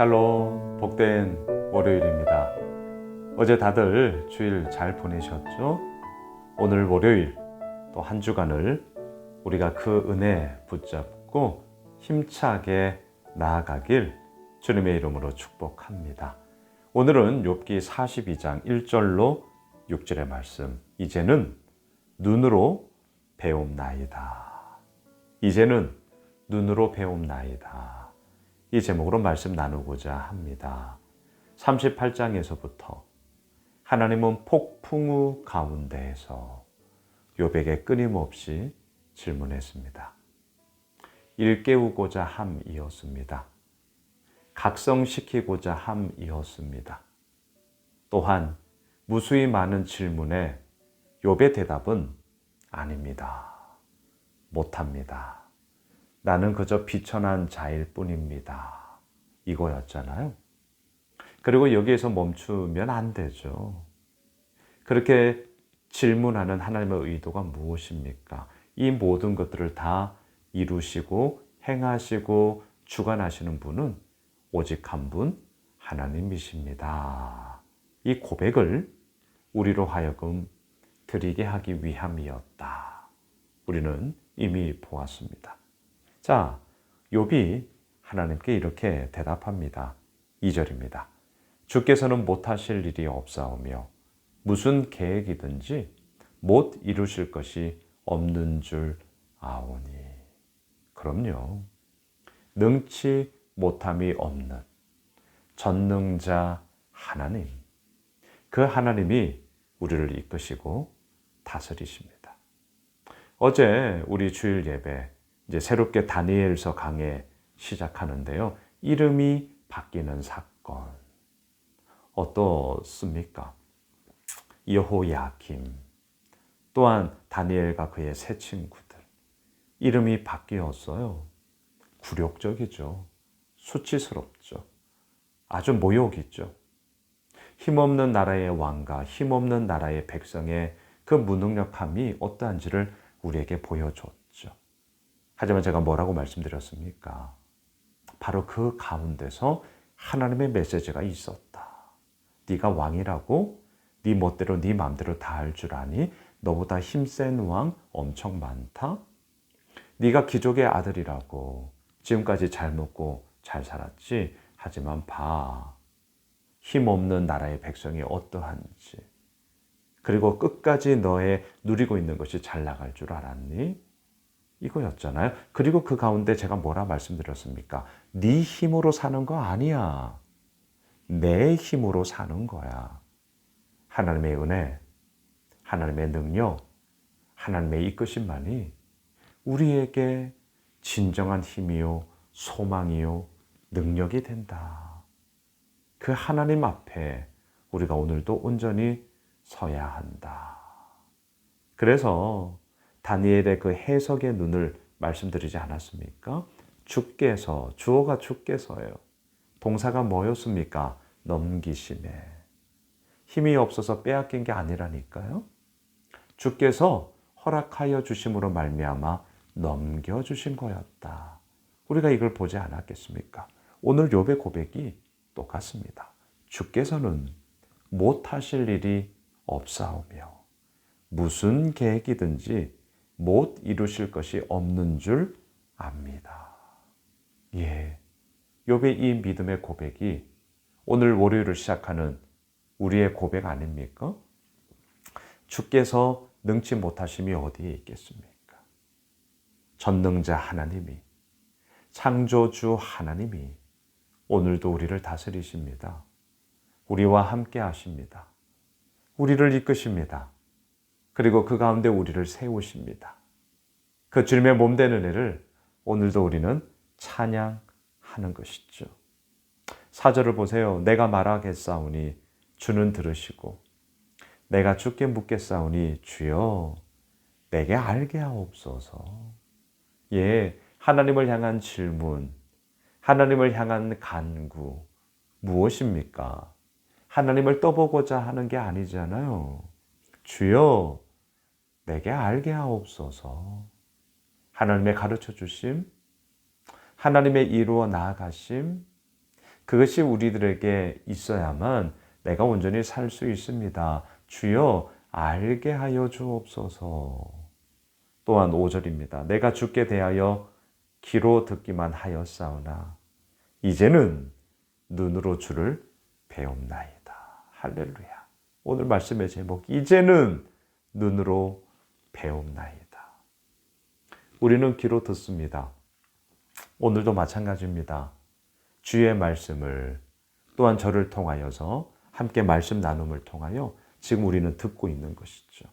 샬롬, 복된 월요일입니다. 어제 다들 주일 잘 보내셨죠? 오늘 월요일 또 한 주간을 우리가 그 은혜 붙잡고 힘차게 나아가길 주님의 이름으로 축복합니다. 오늘은 욥기 42장 1절로 6절의 말씀. 이제는 눈으로 배움나이다. 이제는 눈으로 배움나이다. 이 제목으로 말씀 나누고자 합니다. 38장에서부터 하나님은 폭풍우 가운데에서 욥에게 끊임없이 질문했습니다. 일깨우고자 함이었습니다. 각성시키고자 함이었습니다. 또한 무수히 많은 질문에 욥의 대답은 아닙니다. 못합니다. 나는 그저 비천한 자일 뿐입니다. 이거였잖아요. 그리고 여기에서 멈추면 안 되죠. 그렇게 질문하는 하나님의 의도가 무엇입니까? 이 모든 것들을 다 이루시고 행하시고 주관하시는 분은 오직 한 분 하나님이십니다. 이 고백을 우리로 하여금 드리게 하기 위함이었다. 우리는 이미 보았습니다. 자, 욥이 하나님께 이렇게 대답합니다. 2절입니다. 주께서는 못하실 일이 없사오며 무슨 계획이든지 못 이루실 것이 없는 줄 아오니. 그럼요. 능치 못함이 없는 전능자 하나님. 그 하나님이 우리를 이끄시고 다스리십니다. 어제 우리 주일 예배 이제 새롭게 다니엘서 강해 시작하는데요. 이름이 바뀌는 사건. 어떻습니까? 여호야김, 또한 다니엘과 그의 세 친구들. 이름이 바뀌었어요. 굴욕적이죠. 수치스럽죠. 아주 모욕 있죠. 힘없는 나라의 왕과 힘없는 나라의 백성의 그 무능력함이 어떠한지를 우리에게 보여줬죠. 하지만 제가 뭐라고 말씀드렸습니까? 바로 그 가운데서 하나님의 메시지가 있었다. 네가 왕이라고 네 멋대로 네 마음대로 다 할 줄 아니? 너보다 힘센 왕 엄청 많다? 네가 귀족의 아들이라고 지금까지 잘 먹고 잘 살았지? 하지만 봐. 힘없는 나라의 백성이 어떠한지. 그리고 끝까지 너의 누리고 있는 것이 잘 나갈 줄 알았니? 이거였잖아요. 그리고 그 가운데 제가 뭐라 말씀드렸습니까? 네 힘으로 사는 거 아니야. 내 힘으로 사는 거야. 하나님의 은혜, 하나님의 능력, 하나님의 이끄심만이 우리에게 진정한 힘이요, 소망이요, 능력이 된다. 그 하나님 앞에 우리가 오늘도 온전히 서야 한다. 그래서 다니엘의 그 해석의 눈을 말씀드리지 않았습니까? 주께서, 주어가 주께서예요. 동사가 뭐였습니까? 넘기심에. 힘이 없어서 빼앗긴 게 아니라니까요. 주께서 허락하여 주심으로 말미암아 넘겨주신 거였다. 우리가 이걸 보지 않았겠습니까? 오늘 욥의 고백이 똑같습니다. 주께서는 못하실 일이 없사오며 무슨 계획이든지 못 이루실 것이 없는 줄 압니다. 예, 욥의 이 믿음의 고백이 오늘 월요일을 시작하는 우리의 고백 아닙니까? 주께서 능치 못하심이 어디에 있겠습니까? 전능자 하나님이, 창조주 하나님이 오늘도 우리를 다스리십니다. 우리와 함께 하십니다. 우리를 이끄십니다. 그리고 그 가운데 우리를 세우십니다. 그 주님의 몸된 은혜를 오늘도 우리는 찬양하는 것이죠. 4절을 보세요. 내가 말하겠사오니 주는 들으시고 내가 주께 묻겠사오니 주여 내게 알게 하옵소서. 예, 하나님을 향한 질문, 하나님을 향한 간구 무엇입니까? 하나님을 떠보고자 하는 게 아니잖아요. 주여 내게 알게 하옵소서. 하나님의 가르쳐 주심, 하나님의 이루어 나아가심, 그것이 우리들에게 있어야만 내가 온전히 살 수 있습니다. 주여 알게 하여 주옵소서. 또한 5절입니다. 내가 주께 대하여 귀로 듣기만 하였사오나 이제는 눈으로 주를 배움나이다. 할렐루야. 오늘 말씀의 제목, 이제는 눈으로 배움나이다. 우리는 귀로 듣습니다. 오늘도 마찬가지입니다. 주의 말씀을 또한 저를 통하여서 함께 말씀 나눔을 통하여 지금 우리는 듣고 있는 것이죠.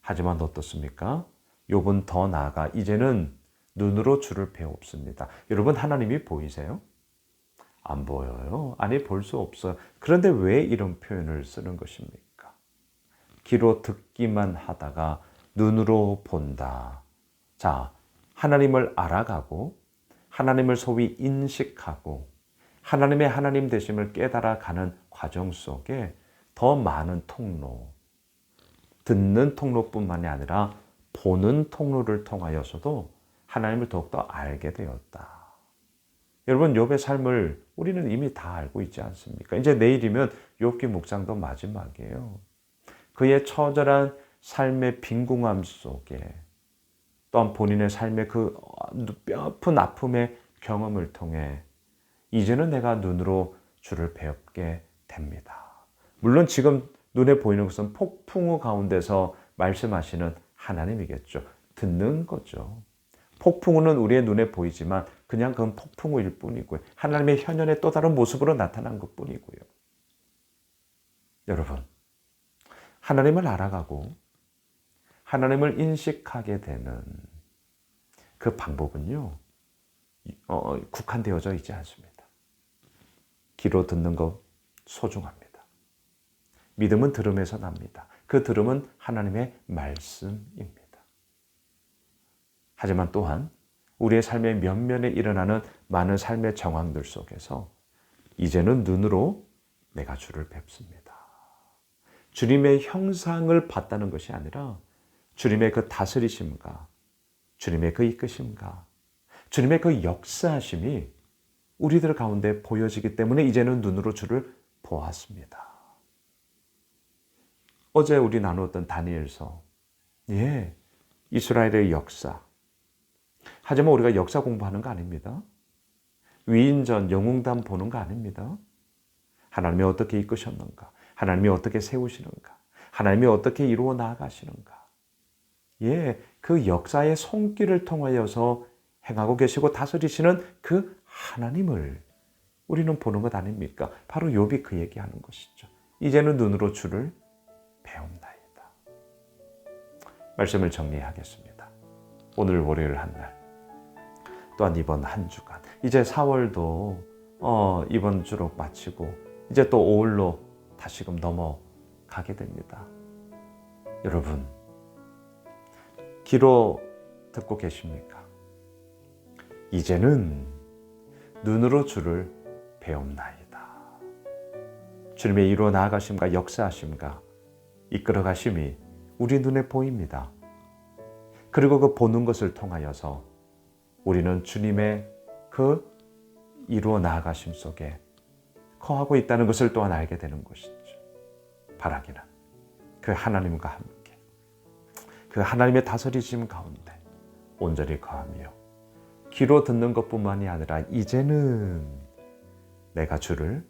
하지만 어떻습니까? 욥은 더 나아가 이제는 눈으로 주를 배웁습니다. 여러분, 하나님이 보이세요? 안 보여요. 아니, 볼 수 없어요. 그런데 왜 이런 표현을 쓰는 것입니까? 귀로 듣기만 하다가 눈으로 본다. 자, 하나님을 알아가고 하나님을 소위 인식하고 하나님의 하나님 되심을 깨달아가는 과정 속에 더 많은 통로, 듣는 통로뿐만이 아니라 보는 통로를 통하여서도 하나님을 더욱더 알게 되었다. 여러분, 욥의 삶을 우리는 이미 다 알고 있지 않습니까? 이제 내일이면 욥기 묵상도 마지막이에요. 그의 처절한 삶의 빈궁함 속에 또한 본인의 삶의 그 뼈아픈 아픔의 경험을 통해 이제는 내가 눈으로 주를 배웁게 됩니다. 물론 지금 눈에 보이는 것은 폭풍우 가운데서 말씀하시는 하나님이겠죠. 듣는 거죠. 폭풍우는 우리의 눈에 보이지만 그냥 그건 폭풍우일 뿐이고요. 하나님의 현현의 또 다른 모습으로 나타난 것 뿐이고요. 여러분, 하나님을 알아가고 하나님을 인식하게 되는 그 방법은요, 국한되어져 있지 않습니다. 귀로 듣는 것 소중합니다. 믿음은 들음에서 납니다. 그 들음은 하나님의 말씀입니다. 하지만 또한 우리의 삶의 면면에 일어나는 많은 삶의 정황들 속에서 이제는 눈으로 내가 주를 뵙습니다. 주님의 형상을 봤다는 것이 아니라 주님의 그 다스리심과 주님의 그 이끄심과 주님의 그 역사하심이 우리들 가운데 보여지기 때문에 이제는 눈으로 주를 보았습니다. 어제 우리 나누었던 다니엘서, 이스라엘의 역사. 하지만 우리가 역사 공부하는 거 아닙니다. 위인전, 영웅담 보는 거 아닙니다. 하나님이 어떻게 이끄셨는가? 하나님이 어떻게 세우시는가? 하나님이 어떻게 이루어 나아가시는가? 그 역사의 손길을 통하여서 행하고 계시고 다스리시는 그 하나님을 우리는 보는 것 아닙니까? 바로 욥이 그 얘기하는 것이죠. 이제는 눈으로 주를 배움나이다. 말씀을 정리하겠습니다. 오늘 월요일 한 날, 또한 이번 한 주간, 이제 4월도 이번 주로 마치고 이제 또 5월로 다시금 넘어가게 됩니다. 여러분, 귀로 듣고 계십니까? 이제는 눈으로 주를 배움나이다. 주님의 이루어 나아가심과 역사하심과 이끌어가심이 우리 눈에 보입니다. 그리고 그 보는 것을 통하여서 우리는 주님의 그 이루어 나아가심 속에 거하고 있다는 것을 또한 알게 되는 것이죠. 바라기는 그 하나님과 함께 그 하나님의 다스리심 가운데 온전히 거하며 귀로 듣는 것뿐만이 아니라 이제는 내가 주를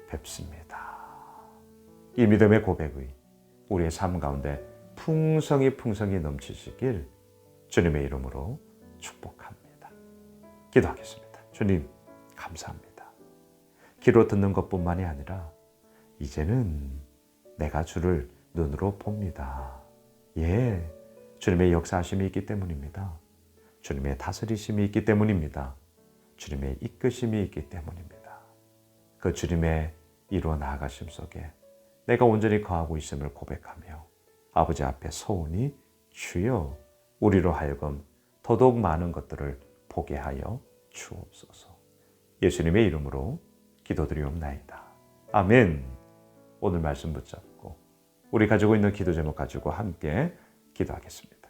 뵙습니다. 이 믿음의 고백의 우리의 삶 가운데 풍성히 넘치시길 주님의 이름으로 축복합니다. 기도하겠습니다. 주님, 감사합니다. 귀로 듣는 것뿐만이 아니라 이제는 내가 주를 눈으로 봅니다. 주님의 역사하심이 있기 때문입니다. 주님의 다스리심이 있기 때문입니다. 주님의 이끄심이 있기 때문입니다. 그 주님의 이루어 나아가심 속에 내가 온전히 거하고 있음을 고백하며 아버지 앞에 서운히 주여 우리로 하여금 더더욱 많은 것들을 보게 하여 주옵소서. 예수님의 이름으로 기도드리옵나이다. 아멘. 오늘 말씀 붙잡고 우리 가지고 있는 기도 제목 가지고 함께 기도하겠습니다.